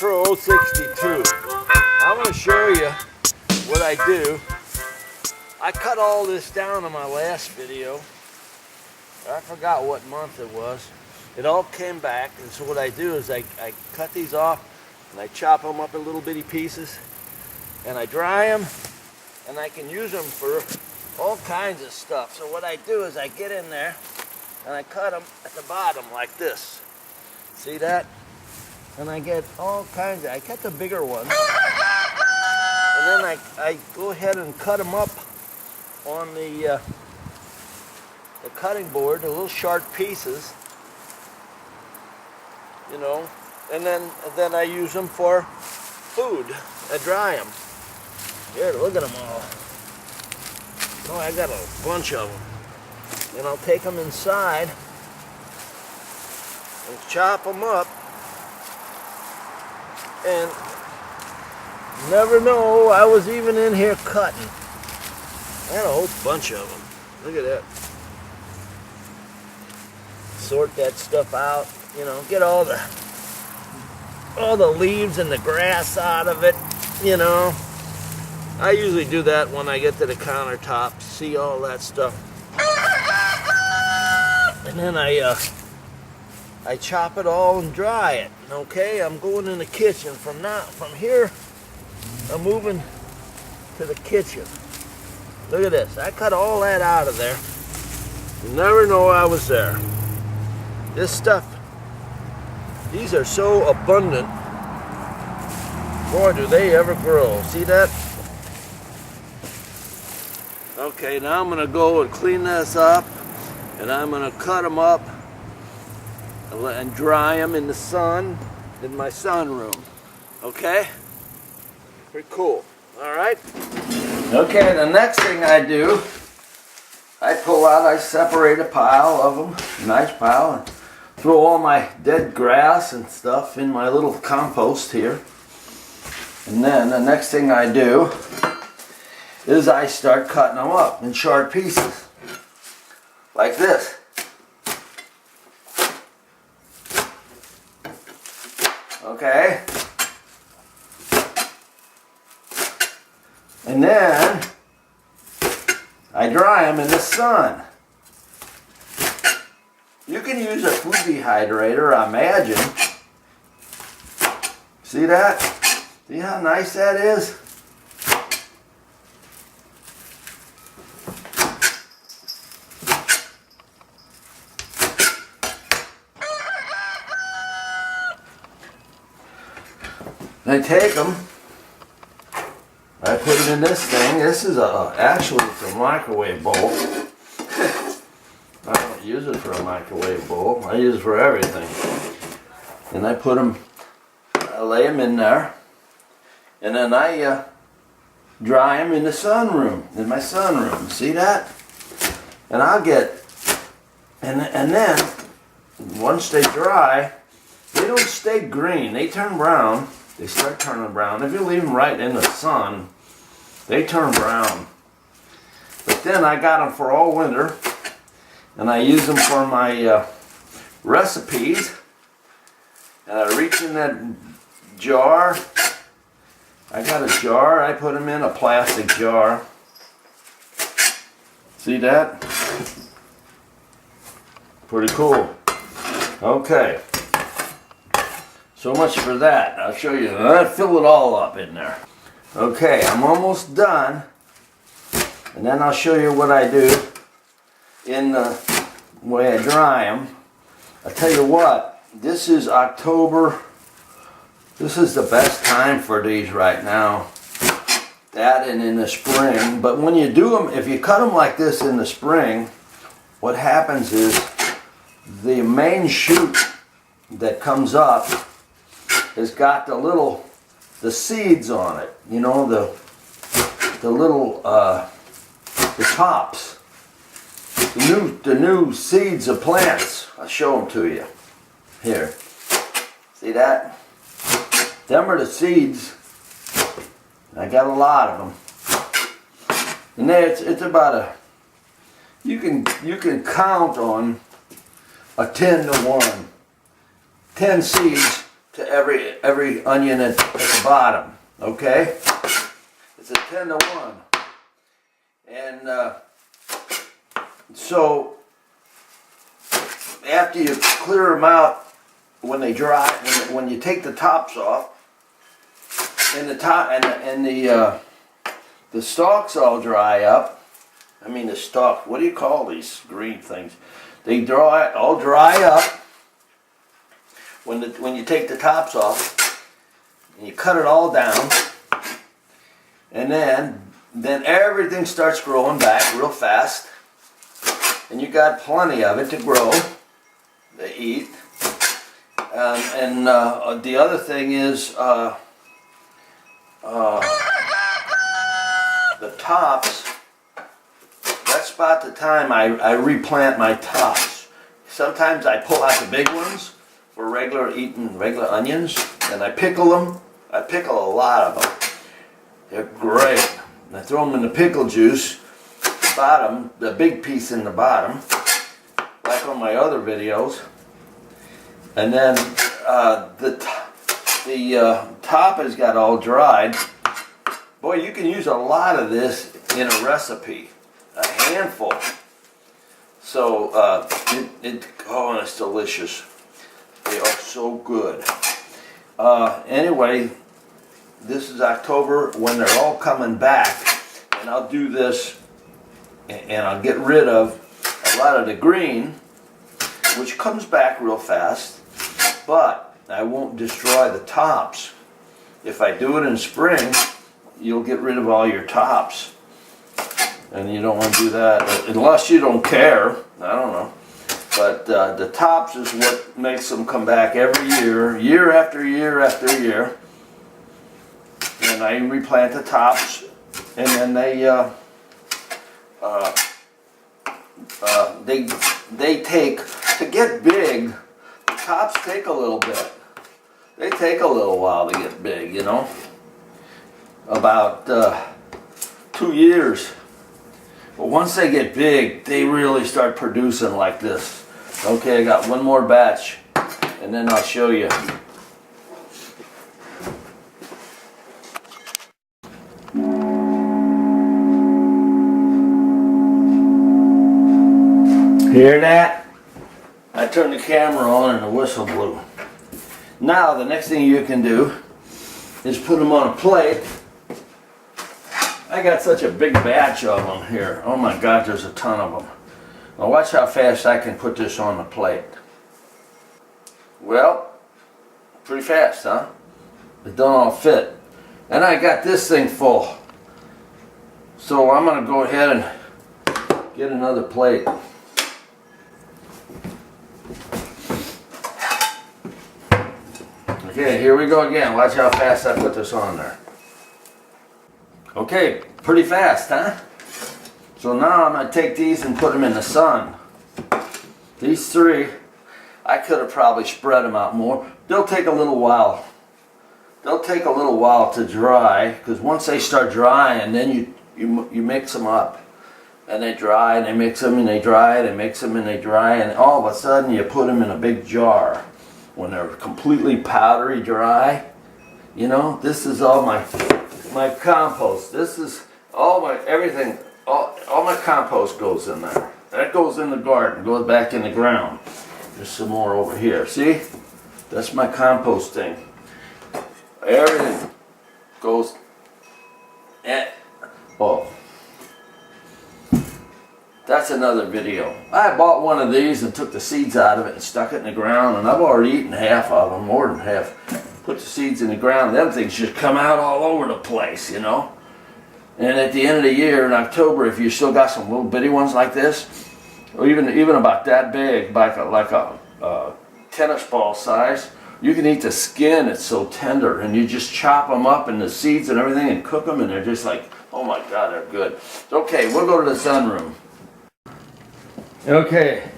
Pro 62. I'm going to show you what I do. I cut all this down in my last video. I forgot what month it was. It all came back, and so what I do is I cut these off and I chop them up in little bitty pieces and I dry them, and I can use them for all kinds of stuff. So what I do is I get in there and I cut them at the bottom like this. See that? And I get all kinds of, I cut the bigger ones. And then I go ahead and cut them up on the cutting board, the little sharp pieces, you know, and then I use them for food. I dry them. Here, look at them all. Oh, I got a bunch of them. And I'll take them inside and chop them up. And never know, I was even in here cutting. I had a whole bunch of them. Look at that. Sort that stuff out, you know, get all the leaves and the grass out of it, you know. I usually do that when I get to the countertop, see all that stuff. And then I chop it all and dry it. Okay, I'm going in the kitchen. From here, I'm moving to the kitchen. Look at this. I cut all that out of there. You never know I was there. This stuff, these are so abundant. Boy, do they ever grow. See that? Okay, now I'm going to go and clean this up, and I'm going to cut them up and dry them in the sun, in my sunroom. Okay? Pretty cool. All right? Okay, the next thing I do, I separate a pile of them, a nice pile, and throw all my dead grass and stuff in my little compost here. And then the next thing I do is I start cutting them up in short pieces, like this. Okay? And then I dry them in the sun. You can use a food dehydrator, I imagine. See that? See how nice that is? I take them, I put it in this thing. This is actually it's a microwave bowl. I don't use it for a microwave bowl. I use it for everything. And I put them, I lay them in there, and then I dry them in the sunroom, in my sunroom. See that? And I'll get, and then once they dry, they don't stay green. They turn brown. They start turning brown. If you leave them right in the sun, they turn brown. But then I got them for all winter, and I use them for my recipes. And I reach in that jar. I got a jar. I put them in a plastic jar. See that? Pretty cool. Okay. So much for that. I'll show you. I'll fill it all up in there. Okay, I'm almost done. And then I'll show you what I do in the way I dry them. I'll tell you what, this is October. This is the best time for these right now. That and in the spring. But when you do them, if you cut them like this in the spring, what happens is the main shoot that comes up has got the seeds on it, you know, the little the tops, the new seeds of plants. I'll show them to you here. See that? Them are the seeds. I got a lot of them, and there it's about you can count on a 10 to 1. 10 seeds to every onion at the bottom. Okay, it's a 10 to 1, and so after you clear them out, when they dry, when you take the tops off, and the stalks all dry up. I mean the stalk. What do you call these green things? They all dry up when you take the tops off, and you cut it all down, and then everything starts growing back real fast, and you got plenty of it to grow, to eat. The other thing is the tops. That's about the time I replant my tops. Sometimes I pull out the big ones for regular onions, and I pickle them. I pickle a lot of them. They're great. And I throw them in the pickle juice, the bottom, the big piece in the bottom, like on my other videos. And then the top has got all dried. Boy, you can use a lot of this in a recipe, a handful. So oh, and it's delicious. They are so good. Anyway, this is October when they're all coming back, and I'll do this, and I'll get rid of a lot of the green, which comes back real fast. But I won't destroy the tops. If I do it in spring, you'll get rid of all your tops. And you don't want to do that, unless you don't care. I don't know. But the tops is what makes them come back every year, year after year after year. And I replant the tops, and then they take, to get big, tops take a little bit. They take a little while to get big, you know. About 2 years. But once they get big, they really start producing like this. Okay, I got one more batch, and then I'll show you. Hear that? I turned the camera on and the whistle blew. Now the next thing you can do is put them on a plate. I got such a big batch of them here. Oh my God, there's a ton of them. Now watch how fast I can put this on the plate. Well, pretty fast, huh? It don't all fit. And I got this thing full. So I'm gonna go ahead and get another plate. Okay, here we go again. Watch how fast I put this on there. Okay, pretty fast, huh? So now I'm going to take these and put them in the sun. These three, I could have probably spread them out more. They'll take a little while. They'll take a little while to dry, because once they start drying, then you mix them up. And they dry, and they mix them, and they dry, they mix them, and they dry, and all of a sudden you put them in a big jar. When they're completely powdery dry, you know, this is all my compost. This is all my everything. All my compost goes in there. That goes in the garden, goes back in the ground. There's some more over here. See, that's my composting. Everything goes. That's another video. I bought one of these and took the seeds out of it and stuck it in the ground, and I've already eaten half of them, more than half. Put the seeds in the ground, them things just come out all over the place, you know. And at the end of the year, in October, if you still got some little bitty ones like this, or even about that big, like a tennis ball size, you can eat the skin. It's so tender, and you just chop them up and the seeds and everything and cook them, and they're just like, oh my God, they're good. Okay, we'll go to the sunroom. Okay,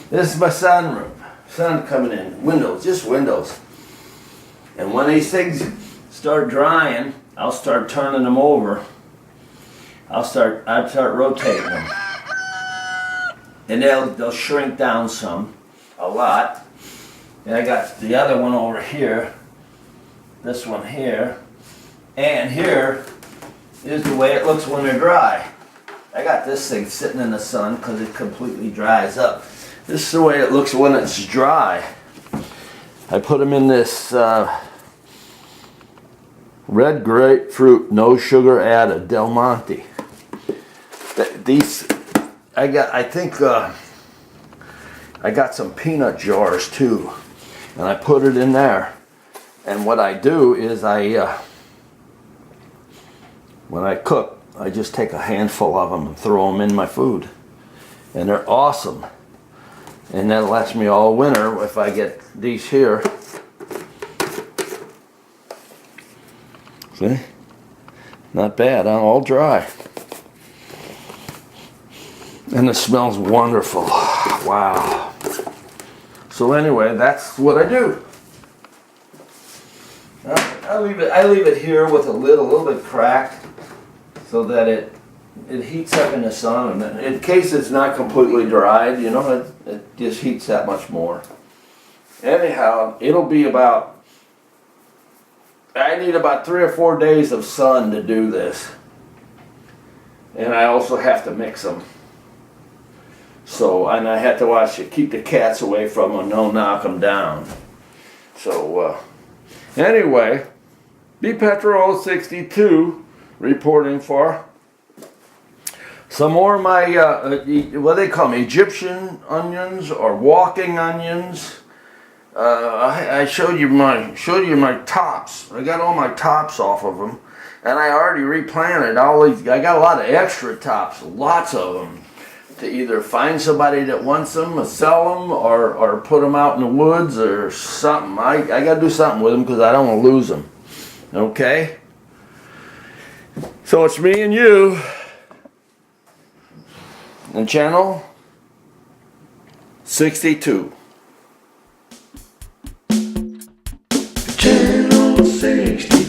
this is my sunroom. Sun coming in, windows, just windows. And when these things start drying, I'll start turning them over. I'd start rotating them, and they'll shrink down some, a lot. And I got the other one over here. This one here. And here is the way it looks when they're dry. I got this thing sitting in the sun because it completely dries up. This is the way it looks when it's dry. I put them in this red grapefruit, no sugar added, Del Monte. These, I got some peanut jars too, and I put it in there. And what I do is when I cook, I just take a handful of them and throw them in my food. And they're awesome. And that lasts me all winter if I get these here. See? Not bad, huh? All dry. And it smells wonderful. Wow. So anyway, that's what I do. I leave it here with the lid a little bit cracked so that it heats up in the sun, and in case it's not completely dried, you know, it just heats that much more. Anyhow, it'll be about, I need about 3 or 4 days of sun to do this. And I also have to mix them. So, and I have to watch it, keep the cats away from them, don't knock them down. So, anyway, BPetro62 reporting for some more of my, what do they call them, Egyptian onions or walking onions. I showed you my tops. I got all my tops off of them, and I already replanted all these. I got a lot of extra tops, lots of them, to either find somebody that wants them, or sell them, or put them out in the woods or something. I got to do something with them because I don't want to lose them. Okay? So it's me and you. And channel 62. Channel 62.